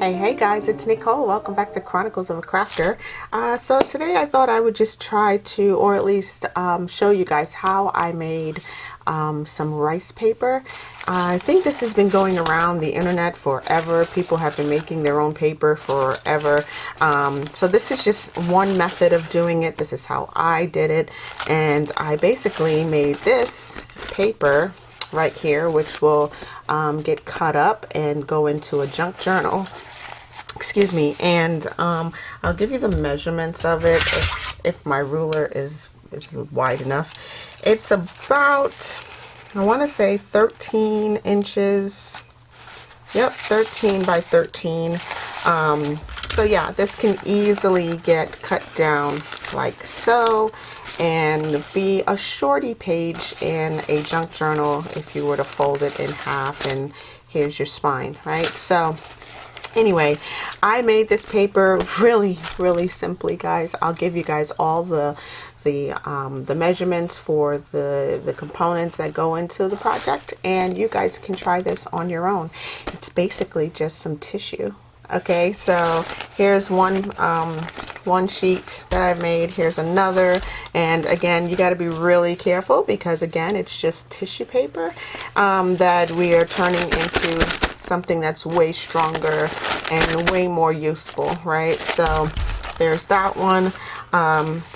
Hey guys, it's Nicole. Welcome back to Chronicles of a Crafter. So today I thought I would just try to, or at least show you guys how I made some rice paper. I think this has been going around the internet forever. People have been making their own paper forever. So this is just one method of doing it. This is how I did it. And I basically made this paper right here, which will get cut up and go into a junk journal. Excuse me. And I'll give you the measurements of it if my ruler is wide enough. It's about, I want to say 13 inches. Yep, 13 by 13. So yeah, this can easily get cut down like so and be a shorty page in a junk journal if you were to fold it in half, and here's your spine, right? So anyway, I made this paper really simply, guys. I'll give you guys all the measurements for the components that go into the project, and you guys can try this on your own. It's basically just some tissue. Okay, so here's one sheet that I've made. Here's another, and again, you got to be really careful because again, it's just tissue paper that we are turning into something that's way stronger and way more useful, right? So there's that one.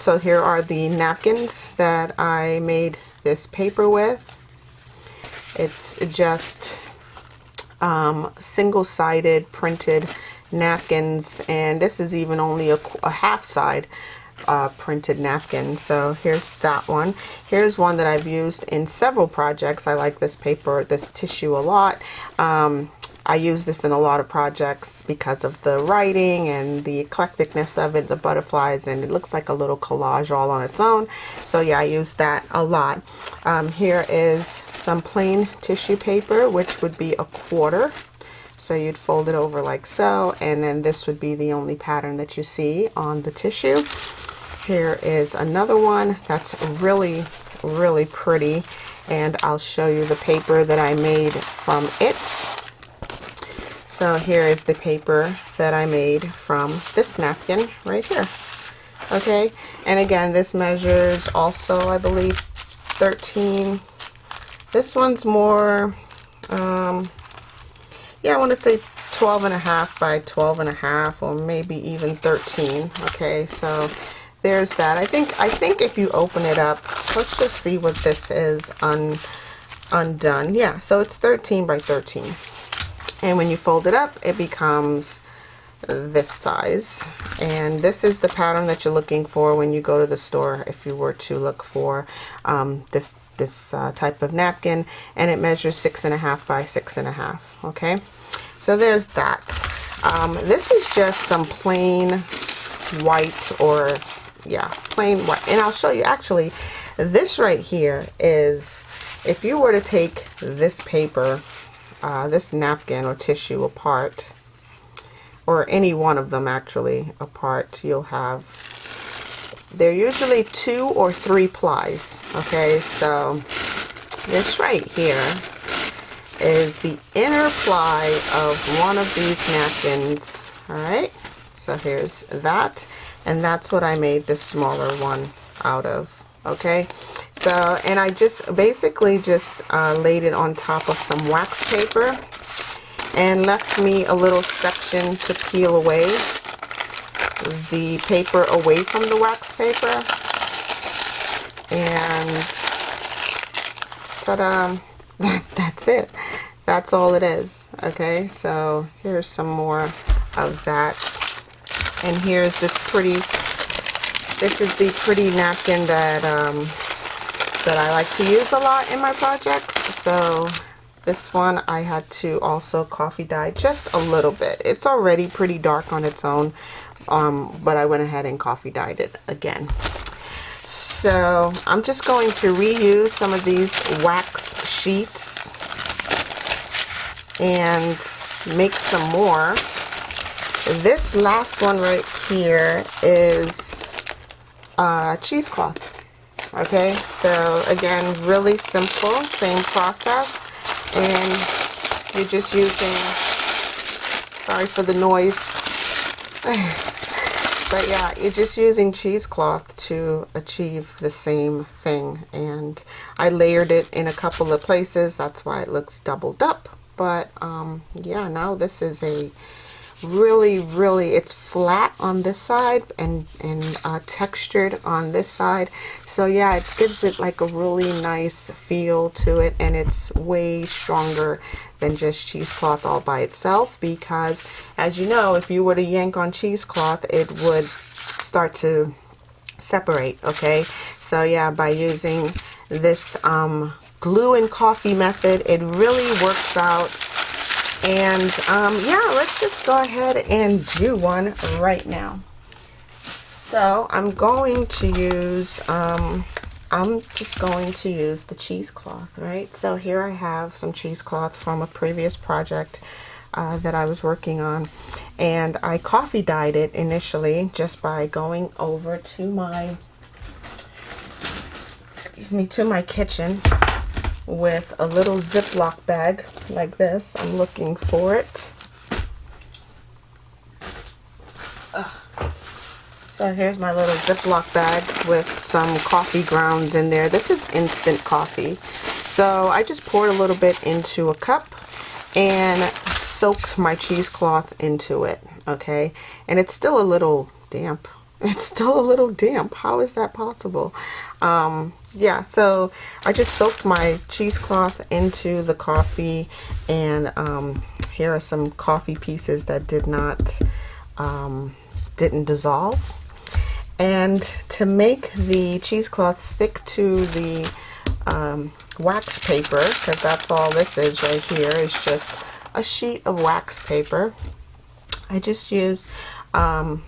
So here are the napkins that I made this paper with. It's just single-sided printed napkins, and this is even only a half side printed napkin. So here's that one. Here's one that I've used in several projects. I like this paper, this tissue a lot. I use this in a lot of projects because of the writing and the eclecticness of it, the butterflies, and it looks like a little collage all on its own. So yeah, I use that a lot. Here is some plain tissue paper, which would be 1/4. So you'd fold it over like so, and then this would be the only pattern that you see on the tissue. Here is another one that's really pretty, and I'll show you the paper that I made from it. So here is the paper that I made from this napkin right here. Okay, and again, this measures also, I believe, 13. This one's more, yeah, I want to say 12.5 by 12.5, or maybe even 13. Okay, so there's that. I think if you open it up, let's just see what this is undone. Yeah, so it's 13 by 13. And when you fold it up, it becomes this size. And this is the pattern that you're looking for when you go to the store, if you were to look for this type of napkin. And it measures 6.5 by 6.5. Okay, so there's that. This is just some plain white, or yeah, plain white. And I'll show you, actually, this right here is, if you were to take this paper, this napkin or tissue apart, or any one of them actually apart, you'll have, they're usually 2 or 3 plies. Okay, so this right here is the inner ply of one of these napkins. All right, so here's that, and that's what I made this smaller one out of. Okay, so, and I just basically just laid it on top of some wax paper and left me a little section to peel away the paper away from the wax paper. And ta-da, that's it. That's all it is. Okay, so here's some more of that. And here's this pretty, this is the pretty napkin that that I like to use a lot in my projects. So this one I had to also coffee dye just a little bit. It's already pretty dark on its own, but I went ahead and coffee dyed it again. So I'm just going to reuse some of these wax sheets and make some more. This last one right here is cheesecloth. Okay, so again, really simple, same process, and you're just using Sorry for the noise. But yeah, you're just using cheesecloth to achieve the same thing. And I layered it in a couple of places. That's why it looks doubled up. But yeah, now this is a really, it's flat on this side and textured on this side. So yeah, it gives it like a really nice feel to it, and it's way stronger than just cheesecloth all by itself, because as you know, if you were to yank on cheesecloth, it would start to separate. Okay, so yeah, by using this glue and coffee method, it really works out. And yeah, let's just go ahead and do one right now. So I'm going to use I'm just going to use the cheesecloth, right? So here I have some cheesecloth from a previous project that I was working on, and I coffee dyed it initially just by going over to my kitchen with a little Ziploc bag like this. I'm looking for it. So here's my little Ziploc bag with some coffee grounds in there. This is instant coffee. So I just poured a little bit into a cup and soaked my cheesecloth into it, okay? And it's still a little damp. It's still a little damp. How is that possible? Yeah, so I just soaked my cheesecloth into the coffee, and here are some coffee pieces that didn't dissolve. And to make the cheesecloth stick to the wax paper, because that's all this is right here, is just a sheet of wax paper, I just used a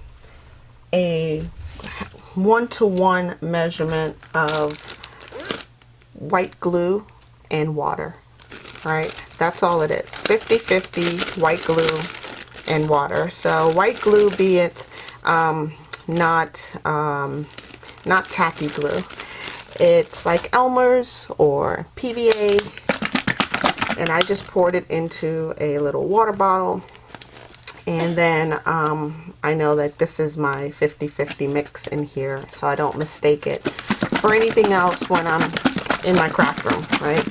1-to-1 measurement of white glue and water, right? That's all it is. 50-50 white glue and water. So white glue, be it not tacky glue. It's like Elmer's or PVA, and I just poured it into a little water bottle. And then I know that this is my 50-50 mix in here, so I don't mistake it for anything else when I'm in my craft room, right?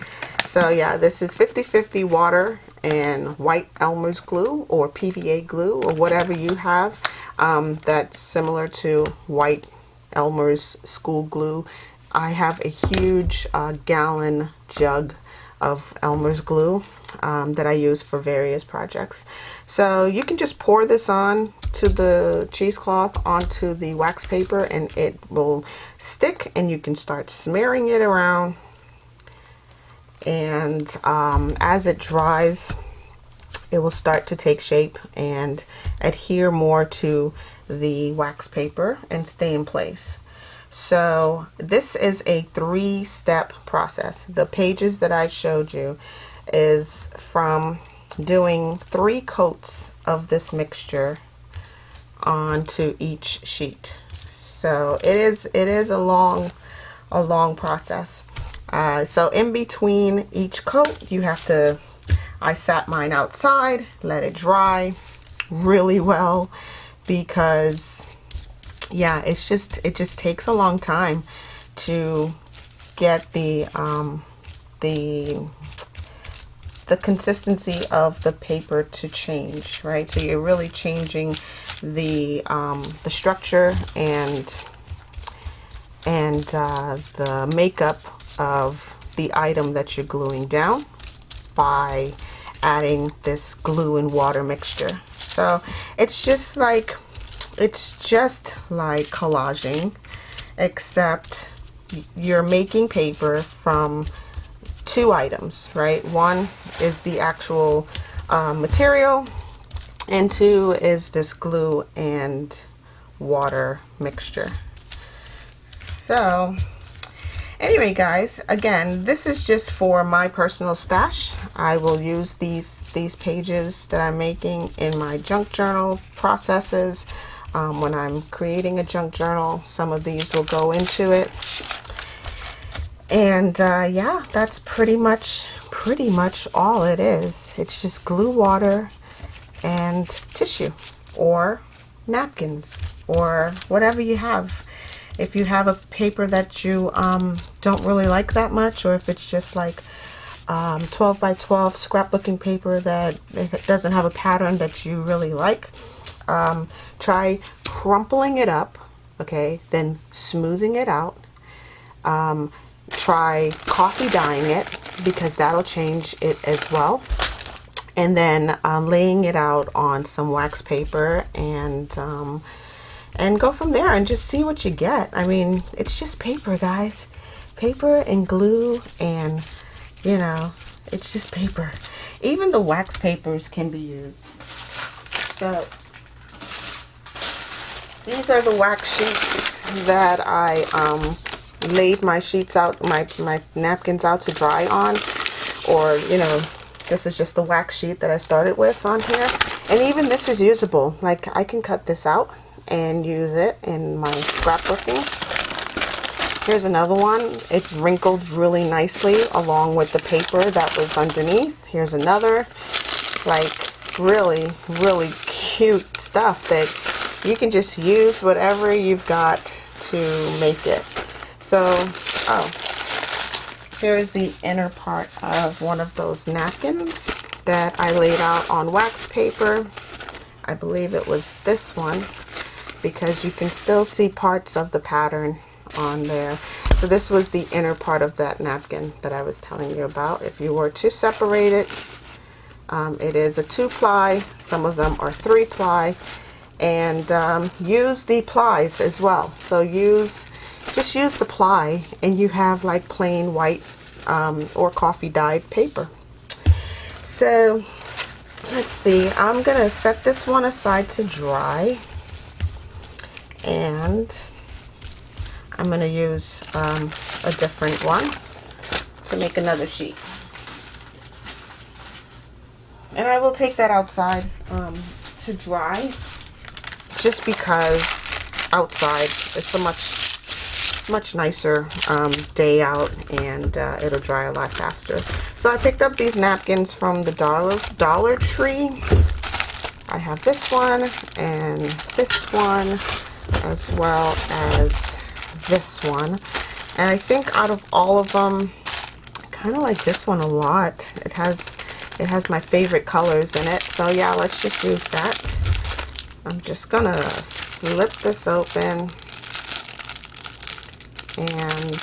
So yeah, this is 50-50 water and white Elmer's glue or PVA glue or whatever you have that's similar to white Elmer's school glue. I have a huge gallon jug of Elmer's glue that I use for various projects. So you can just pour this on to the cheesecloth onto the wax paper, and it will stick, and you can start smearing it around. And as it dries, it will start to take shape and adhere more to the wax paper and stay in place. So this is a 3-step process. The pages that I showed you is from doing 3 coats of this mixture onto each sheet. So it is a long process. So in between each coat, you have to, I sat mine outside, let it dry really well, because yeah, it just takes a long time to get the consistency of the paper to change, right? So you're really changing the structure and the makeup of the item that you're gluing down by adding this glue and water mixture. So it's just like collaging, except you're making paper from 2 items, right? One is the actual material, and 2 is this glue and water mixture. So anyway, guys, again, this is just for my personal stash. I will use these pages that I'm making in my junk journal processes. When I'm creating a junk journal, some of these will go into it. And yeah, that's pretty much all it is. It's just glue, water, and tissue or napkins or whatever you have. If you have a paper that you don't really like that much, or if it's just like 12 by 12 scrapbooking paper that it doesn't have a pattern that you really like, try crumpling it up, okay, then smoothing it out. Try coffee dyeing it, because that'll change it as well. And then laying it out on some wax paper and go from there and just see what you get. I mean, it's just paper, guys. Paper and glue, and you know, it's just paper. Even the wax papers can be used. So these are the wax sheets that I laid my sheets out, my napkins out to dry on. Or, you know, this is just the wax sheet that I started with on here. And even this is usable. Like, I can cut this out and use it in my scrapbooking. Here's another one. It wrinkled really nicely along with the paper that was underneath. Here's another. Like, really, really cute stuff that you can just use whatever you've got to make it. So, oh, here's the inner part of one of those napkins that I laid out on wax paper. I believe it was this one, because you can still see parts of the pattern on there. So this was the inner part of that napkin that I was telling you about. If you were to separate it, it is a 2-ply, some of them are 3-ply, and use the plies as well. So just use the ply and you have like plain white or coffee dyed paper. So let's see, I'm gonna set this one aside to dry, and I'm gonna use a different one to make another sheet. And I will take that outside to dry, just because outside it's a much nicer day out, and it'll dry a lot faster. So I picked up these napkins from the Dollar Tree. I have this one and this one, as well as this one. And I think out of all of them, I kind of like this one a lot. It has my favorite colors in it. So yeah, let's just use that. I'm just gonna slip this open, and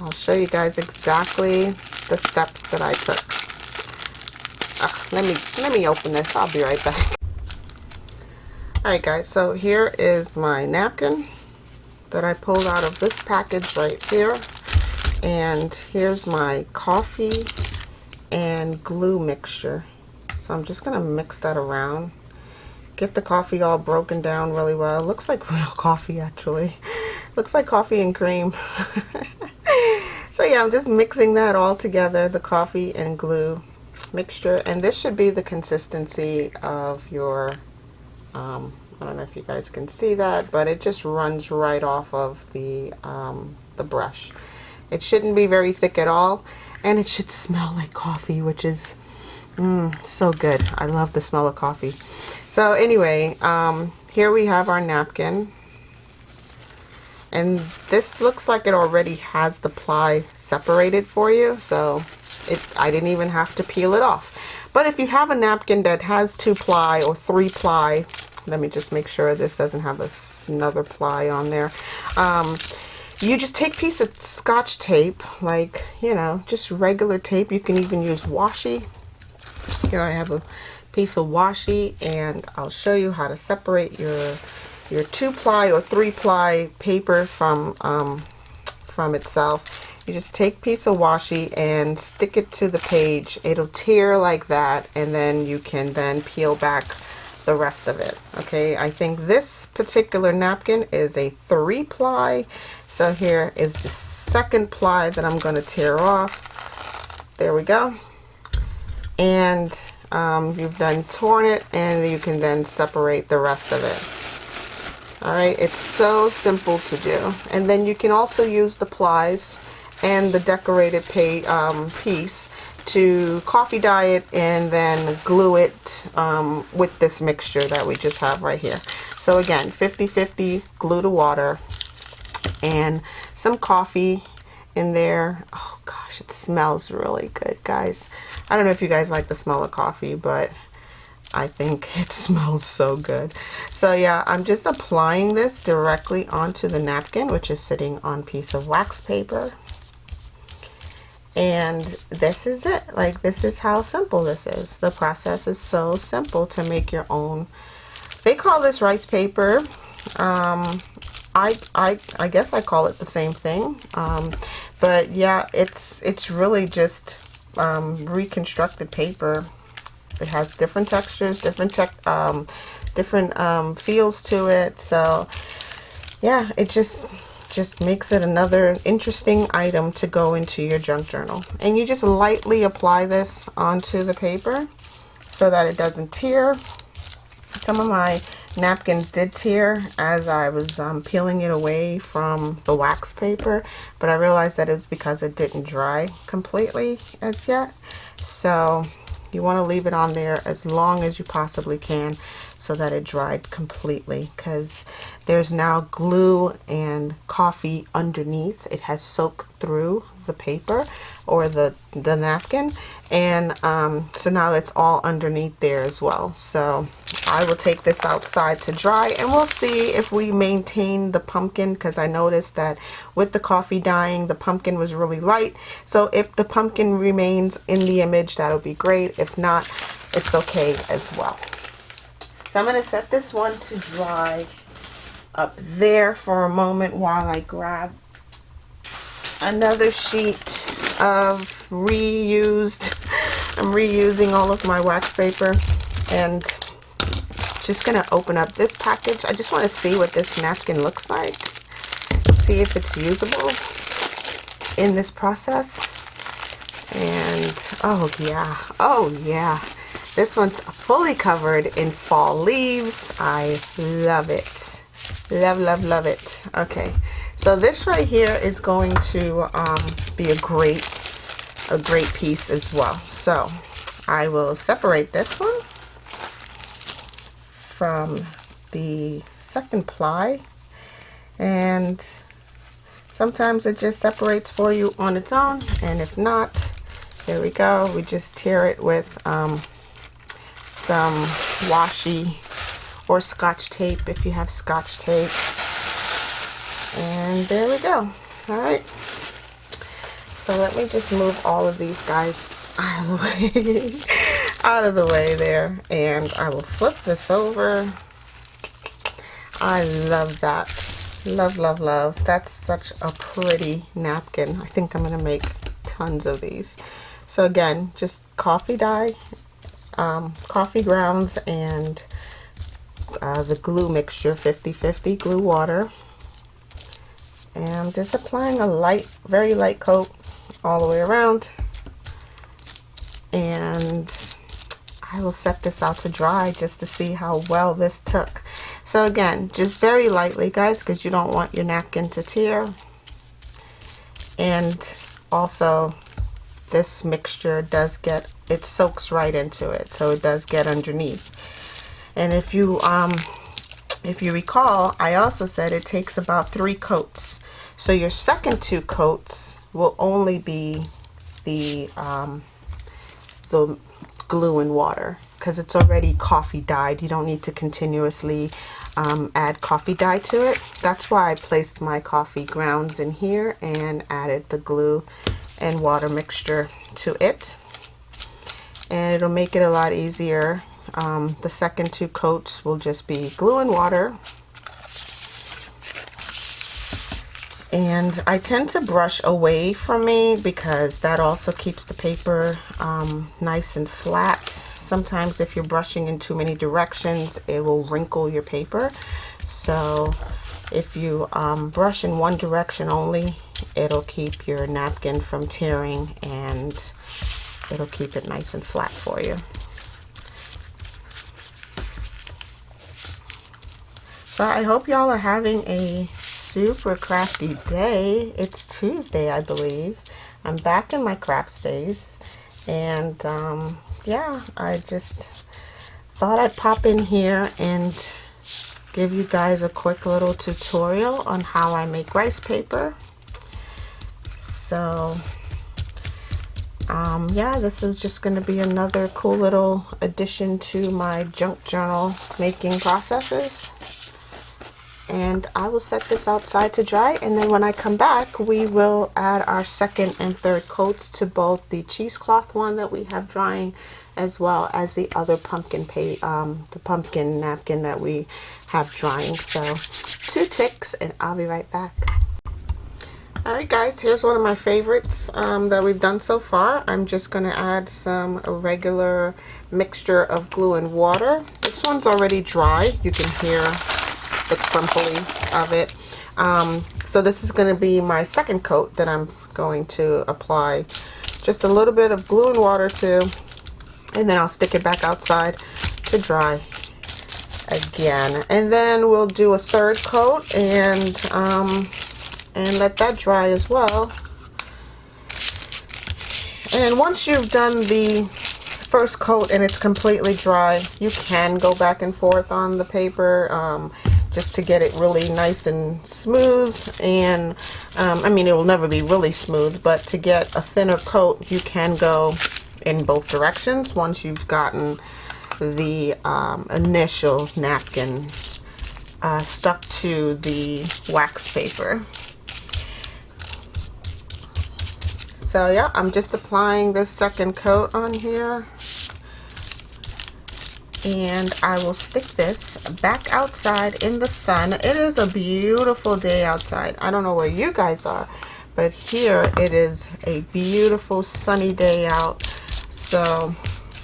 I'll show you guys exactly the steps that I took. Let me open this. I'll be right back. Alright guys, so here is my napkin that I pulled out of this package right here. And here's my coffee and glue mixture. So I'm just going to mix that around. Get the coffee all broken down really well. It looks like real coffee, actually. Looks like coffee and cream. So yeah, I'm just mixing that all together, the coffee and glue mixture. And this should be the consistency of your, I don't know if you guys can see that, but it just runs right off of the brush. It shouldn't be very thick at all, and it should smell like coffee, which is so good. I love the smell of coffee. So anyway, here we have our napkin, and this looks like it already has the ply separated for you, so I didn't even have to peel it off. But if you have a napkin that has 2-ply or 3-ply, let me just make sure this doesn't have another ply on there. You just take a piece of Scotch tape, like, you know, just regular tape. You can even use washi. Here I have a piece of washi, and I'll show you how to separate your 2-ply or 3-ply paper from itself. You just take a piece of washi and stick it to the page. It'll tear like that, and then you can then peel back the rest of it. Okay, I think this particular napkin is a 3-ply. So here is the 2nd ply that I'm going to tear off. There we go. And you've then torn it, and you can then separate the rest of it. Alright, it's so simple to do. And then you can also use the plies and the decorated piece to coffee dye it and then glue it with this mixture that we just have right here. So again, 50-50 glue to water and some coffee in there. Oh gosh, it smells really good, guys. I don't know if you guys like the smell of coffee, but I think it smells so good. So yeah, I'm just applying this directly onto the napkin, which is sitting on a piece of wax paper. And this is it. Like, this is how simple this is. The process is so simple to make your own. They call this rice paper. I guess I call it the same thing. But yeah, it's really just reconstructed paper. It has different textures, different feels to it. So yeah, it just makes it another interesting item to go into your junk journal. And you just lightly apply this onto the paper so that it doesn't tear. Some of my napkins did tear as I was peeling it away from the wax paper, but I realized that it was because it didn't dry completely as yet. So you want to leave it on there as long as you possibly can so that it dried completely, because there's now glue and coffee underneath. It has soaked through the paper or the napkin, and so now it's all underneath there as well. So I will take this outside to dry, and we'll see if we maintain the pumpkin, because I noticed that with the coffee dyeing, the pumpkin was really light. So if the pumpkin remains in the image, that'll be great. If not, it's okay as well. So I'm going to set this one to dry up there for a moment while I grab another sheet of reused. I'm reusing all of my wax paper, and just going to open up this package. I just want to see what this napkin looks like, see if it's usable in this process. And oh yeah, this one's fully covered in fall leaves. I love it. Love it. Okay, so this right here is going to be a great piece as well. So I will separate this one from the second ply, and sometimes it just separates for you on its own, and if not, there we go. We just tear it with some washi or scotch tape if you have scotch tape, and there we go. All right, so let me just move all of these guys out of the way there, and I will flip this over. I love that. Love. That's such a pretty napkin. I think I'm gonna make tons of these. So again, just coffee dye, coffee grounds, and the glue mixture, 50-50 glue water, and just applying a very light coat all the way around. And I will set this out to dry just to see how well this took. So again, just very lightly, guys, because you don't want your napkin to tear. And also, this mixture it soaks right into it, so it does get underneath. And if you recall, I also said it takes about 3 coats. So your second 2 coats will only be the glue and water, because it's already coffee dyed. You don't need to continuously add coffee dye to it. That's why I placed my coffee grounds in here and added the glue and water mixture to it, and it'll make it a lot easier. The second 2 coats will just be glue and water. And I tend to brush away from me because that also keeps the paper nice and flat. Sometimes if you're brushing in too many directions, it will wrinkle your paper. So if you brush in one direction only, it'll keep your napkin from tearing, and it'll keep it nice and flat for you. So I hope y'all are having a super crafty day. It's Tuesday, I believe. I'm back in my craft space, and yeah, I just thought I'd pop in here and give you guys a quick little tutorial on how I make rice paper. So yeah, this is just going to be another cool little addition to my junk journal making processes. And I will set this outside to dry, and then when I come back we will add our second and third coats to both the cheesecloth one that we have drying, as well as the other pumpkin the pumpkin napkin that we have drying. So 2 ticks and I'll be right back. Alright guys, here's one of my favorites that we've done so far. I'm just going to add some regular mixture of glue and water. This one's already dry. You can hear the crumply of it. So this is going to be my second coat that I'm going to apply just a little bit of glue and water to, and then I'll stick it back outside to dry again. And then we'll do a third coat and let that dry as well. And once you've done the first coat and it's completely dry, you can go back and forth on the paper just to get it really nice and smooth. And I mean, it will never be really smooth, but to get a thinner coat you can go in both directions once you've gotten the initial napkin stuck to the wax paper. So yeah, I'm just applying this second coat on here, and I will stick this back outside in the sun. It is a beautiful day outside. I don't know where you guys are, but here it is a beautiful sunny day out. So,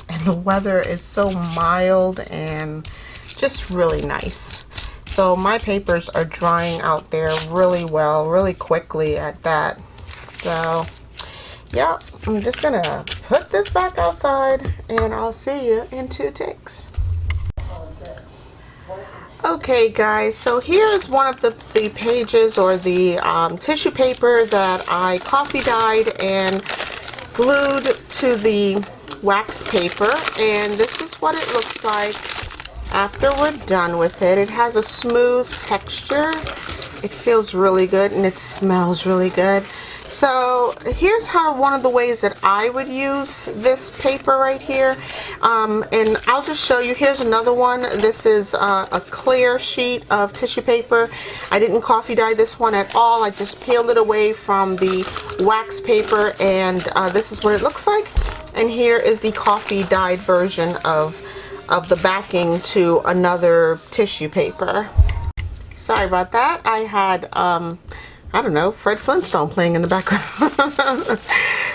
and the weather is so mild and just really nice. So my papers are drying out there really well, really quickly at that. So yeah, I'm just gonna put this back outside and I'll see you in 2 ticks. Okay guys, so here is one of the pages, or the tissue paper that I coffee dyed and glued to the wax paper, and this is what it looks like after we're done with it. It has a smooth texture, it feels really good, and it smells really good. So here's one of the ways that I would use this paper right here, and I'll just show you. Here's another one. This is a clear sheet of tissue paper. I didn't coffee dye this one at all. I just peeled it away from the wax paper, and this is what it looks like. And here is the coffee dyed version of the backing to another tissue paper. Sorry about that. I had I don't know, Fred Flintstone playing in the background.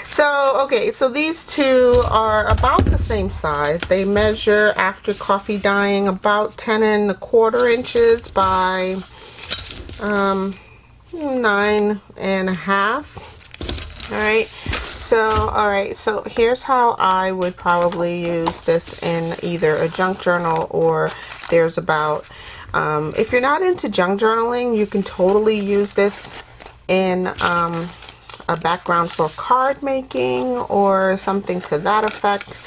So, okay, so these two are about the same size. They measure, after coffee dyeing, about 10¼ inches by 9½. Alright, so here's how I would probably use this in either a junk journal, or there's about, if you're not into junk journaling, you can totally use this in a background for card making or something to that effect.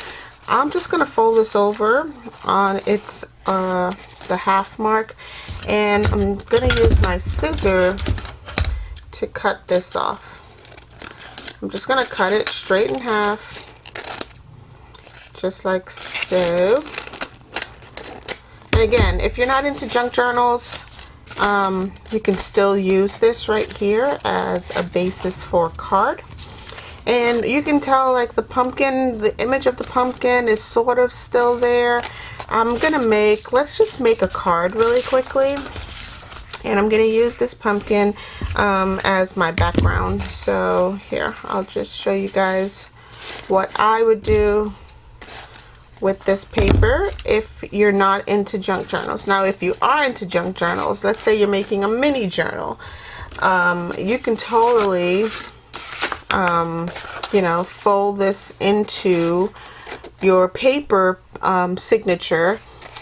I'm just going to fold this over on its the half mark, and I'm going to use my scissor to cut this off. I'm just going to cut it straight in half, just like so. And again, if you're not into junk journals, you can still use this right here as a basis for a card. And you can tell, like, the pumpkin, the image of the pumpkin is sort of still there. I'm gonna let's just make a card really quickly, and I'm gonna use this pumpkin as my background. So here, I'll just show you guys what I would do with this paper if you're not into junk journals. Now, if you are into junk journals, let's say you're making a mini journal, you can totally you know, fold this into your paper signature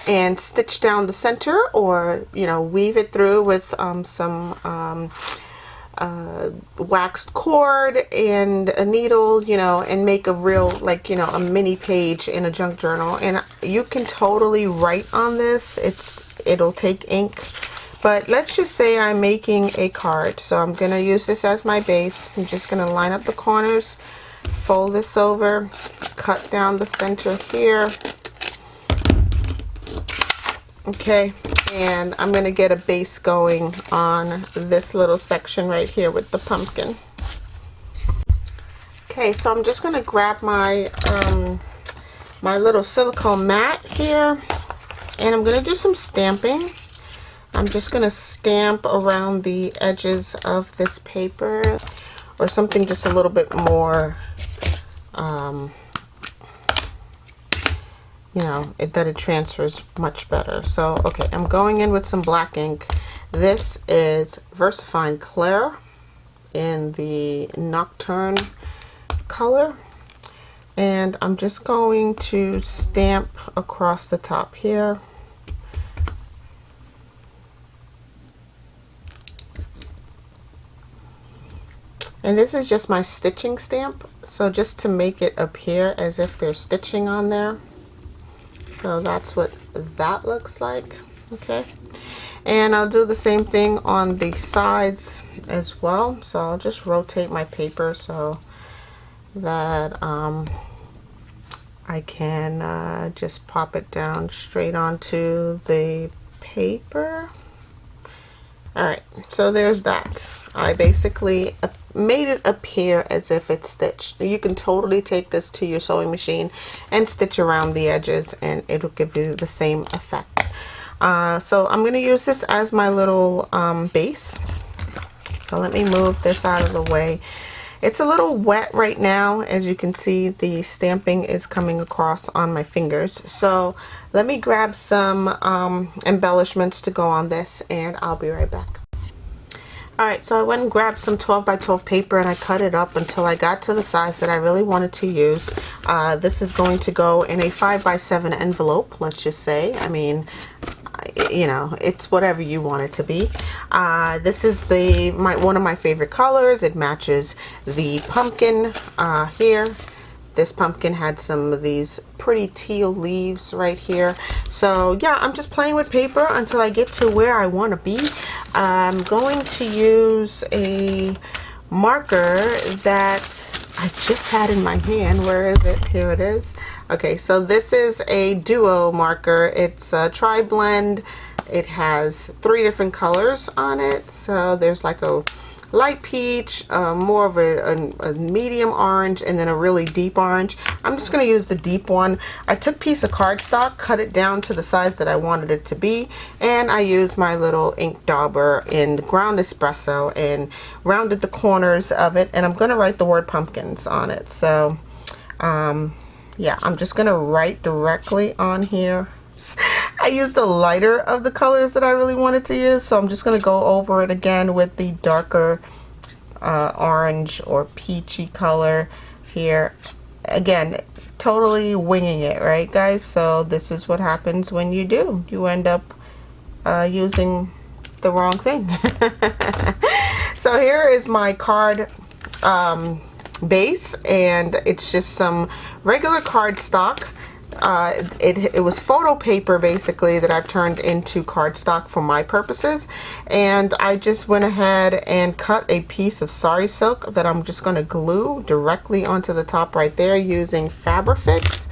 and stitch down the center, or weave it through with some waxed cord and a needle, and make a real, like, a mini page in a junk journal. And you can totally write on this. It'll take ink. But let's just say I'm making a card. So I'm going to use this as my base. I'm just going to line up the corners, fold this over, cut down the center here. Okay, and I'm going to get a base going on this little section right here with the pumpkin. Okay, so I'm just going to grab my my little silicone mat here, and I'm going to do some stamping. I'm just going to stamp around the edges of this paper, or something just a little bit more, that it transfers much better. So, okay, I'm going in with some black ink. This is VersaFine Clair in the Nocturne color. And I'm just going to stamp across the top here. And this is just my stitching stamp, so just to make it appear as if there's stitching on there. So that's what that looks like. Okay, and I'll do the same thing on the sides as well. So I'll just rotate my paper so that I can just pop it down straight onto the paper. Alright, so there's that. I basically made it appear as if it's stitched. You can totally take this to your sewing machine and stitch around the edges, and it'll give you the same effect. So I'm going to use this as my little base. So let me move this out of the way. It's a little wet right now. As you can see, the stamping is coming across on my fingers. So let me grab some embellishments to go on this, and I'll be right back. Alright, so I went and grabbed some 12 by 12 paper, and I cut it up until I got to the size that I really wanted to use. This is going to go in a 5 by 7 envelope, let's just say. I mean, it's whatever you want it to be. This is one of my favorite colors. It matches the pumpkin here. This pumpkin had some of these pretty teal leaves right here. So yeah, I'm just playing with paper until I get to where I want to be. I'm going to use a marker that I just had in my hand. Where is it? Here it is. Okay, so this is a duo marker. It's a tri-blend. It has 3 different colors on it. So there's like a light peach, more of a medium orange, and then a really deep orange. I'm just going to use the deep one. I took a piece of cardstock, cut it down to the size that I wanted it to be, and I used my little ink dauber in ground espresso and rounded the corners of it, and I'm going to write the word pumpkins on it. So yeah, I'm just going to write directly on here. I used the lighter of the colors that I really wanted to use, so I'm just going to go over it again with the darker orange or peachy color here. Again, totally winging it, right guys? So this is what happens when you do. You end up using the wrong thing. So here is my card base, and it's just some regular cardstock. It was photo paper basically that I've turned into cardstock for my purposes, and I just went ahead and cut a piece of sari silk that I'm just going to glue directly onto the top right there using Fabrifix,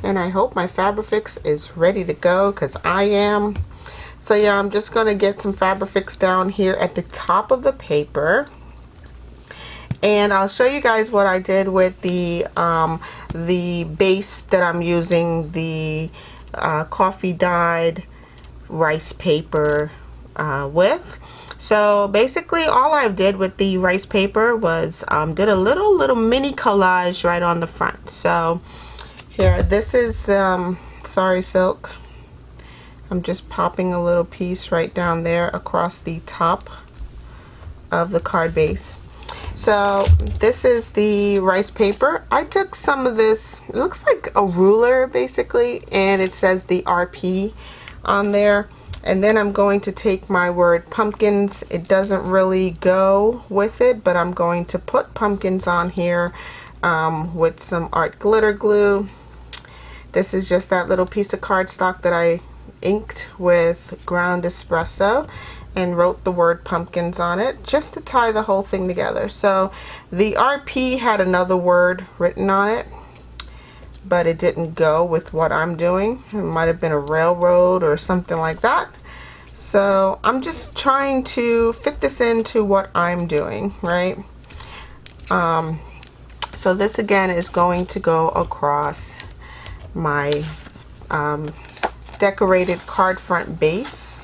and I hope my Fabrifix is ready to go, because I am. So yeah, I'm just going to get some Fabrifix down here at the top of the paper. And I'll show you guys what I did with the base that I'm using, the coffee dyed rice paper with. So basically all I did with the rice paper was did a little mini collage right on the front. So here, this is sari silk. I'm just popping a little piece right down there across the top of the card base. So this is the rice paper. I took some of this, it looks like a ruler basically, and it says the RP on there. And then I'm going to take my word pumpkins. It doesn't really go with it, but I'm going to put pumpkins on here with some art glitter glue. This is just that little piece of cardstock that I inked with ground espresso and wrote the word pumpkins on it just to tie the whole thing together. So the RP had another word written on it, but it didn't go with what I'm doing. It might have been a railroad or something like that. So I'm just trying to fit this into what I'm doing, right? So this again is going to go across my decorated card front base,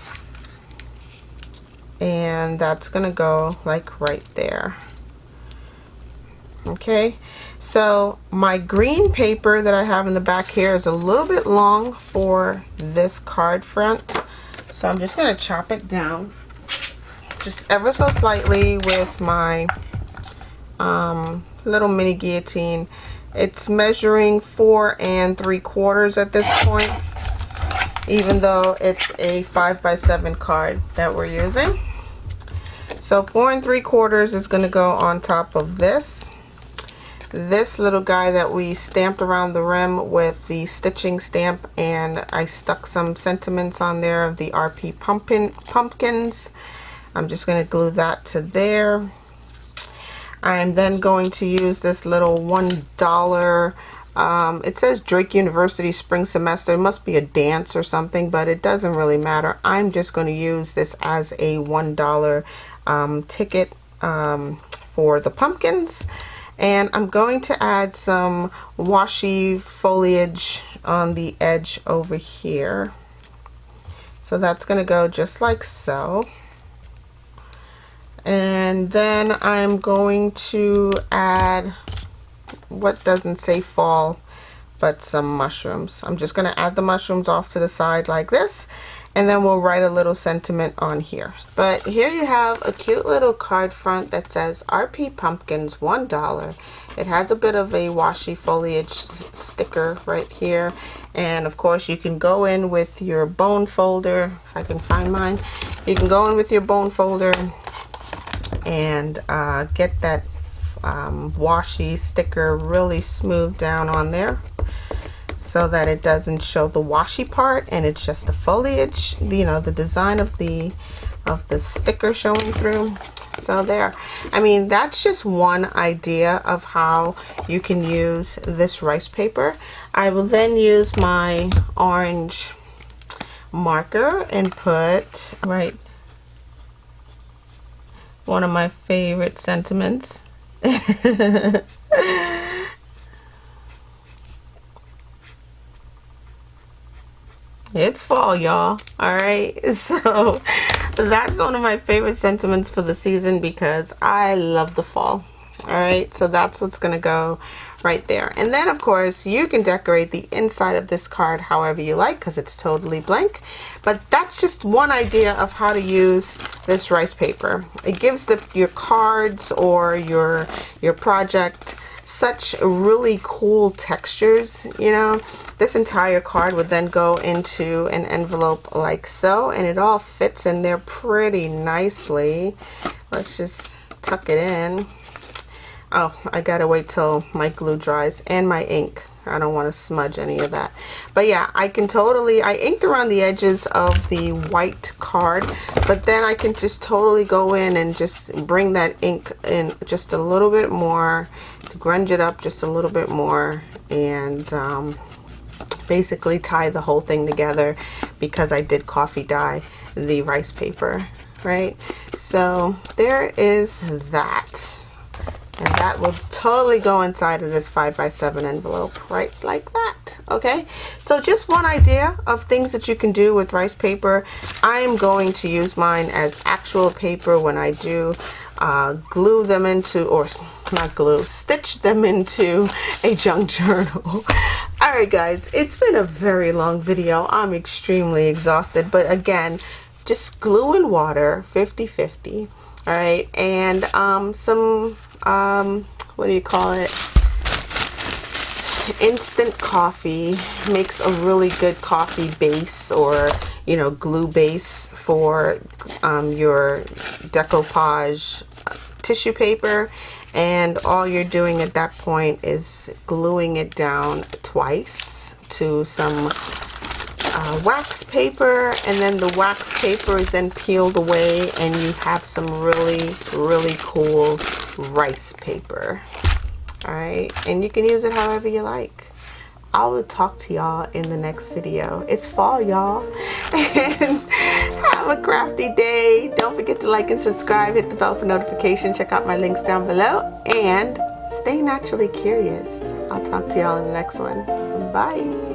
and that's gonna go like right there. Okay, so my green paper that I have in the back here is a little bit long for this card front, so I'm just gonna chop it down just ever so slightly with my little mini guillotine. It's measuring 4 3/4 at this point, even though it's a 5x7 card that we're using. So 4 3/4 is going to go on top of this little guy that we stamped around the rim with the stitching stamp, and I stuck some sentiments on there of the RP pumpkins. I'm just going to glue that to there. I'm then going to use this little $1, it says Drake University spring semester. It must be a dance or something, but it doesn't really matter. I'm just going to use this as a $1 ticket for the pumpkins. And I'm going to add some washi foliage on the edge over here. So that's going to go just like so. And then I'm going to add, what doesn't say fall, but some mushrooms. I'm just going to add the mushrooms off to the side like this, and then we'll write a little sentiment on here. But here you have a cute little card front that says RP Pumpkins $1. It has a bit of a washi foliage sticker right here, and of course you can go in with your bone folder. If I can find mine, you can go in with your bone folder and get that washi sticker really smooth down on there so that it doesn't show the washi part and it's just the foliage, you know, the design of the sticker showing through. So there, I mean, that's just one idea of how you can use this rice paper. I will then use my orange marker and put one of my favorite sentiments. It's fall, y'all. All right, so that's one of my favorite sentiments for the season because I love the fall. All right, so that's what's gonna go right there. And then of course you can decorate the inside of this card however you like because it's totally blank. But that's just one idea of how to use this rice paper. It gives your cards or your project such really cool textures, you know. This entire card would then go into an envelope like so, and it all fits in there pretty nicely. Let's just tuck it in. Oh, I gotta wait till my glue dries and my ink. I don't want to smudge any of that. But yeah, I inked around the edges of the white card, but then I can just totally go in and just bring that ink in just a little bit more to grunge it up just a little bit more, and basically tie the whole thing together because I did coffee dye the rice paper, right? So there is that. And that will totally go inside of this 5x7 envelope, right like that. Okay, so just one idea of things that you can do with rice paper. I am going to use mine as actual paper when I do glue them into, or not glue, stitch them into a junk journal. All right guys, it's been a very long video. I'm extremely exhausted, but again, just glue and water 50-50. All right, and some what do you call it, instant coffee makes a really good coffee base, or you know, glue base for your decoupage tissue paper, and all you're doing at that point is gluing it down twice to some wax paper, and then the wax paper is then peeled away and you have some really cool rice paper. Alright, and you can use it however you like. I will talk to y'all in the next video. It's fall, y'all. And have a crafty day. Don't forget to like and subscribe. Hit the bell for notifications. Check out my links down below. And stay naturally curious. I'll talk to y'all in the next one. Bye.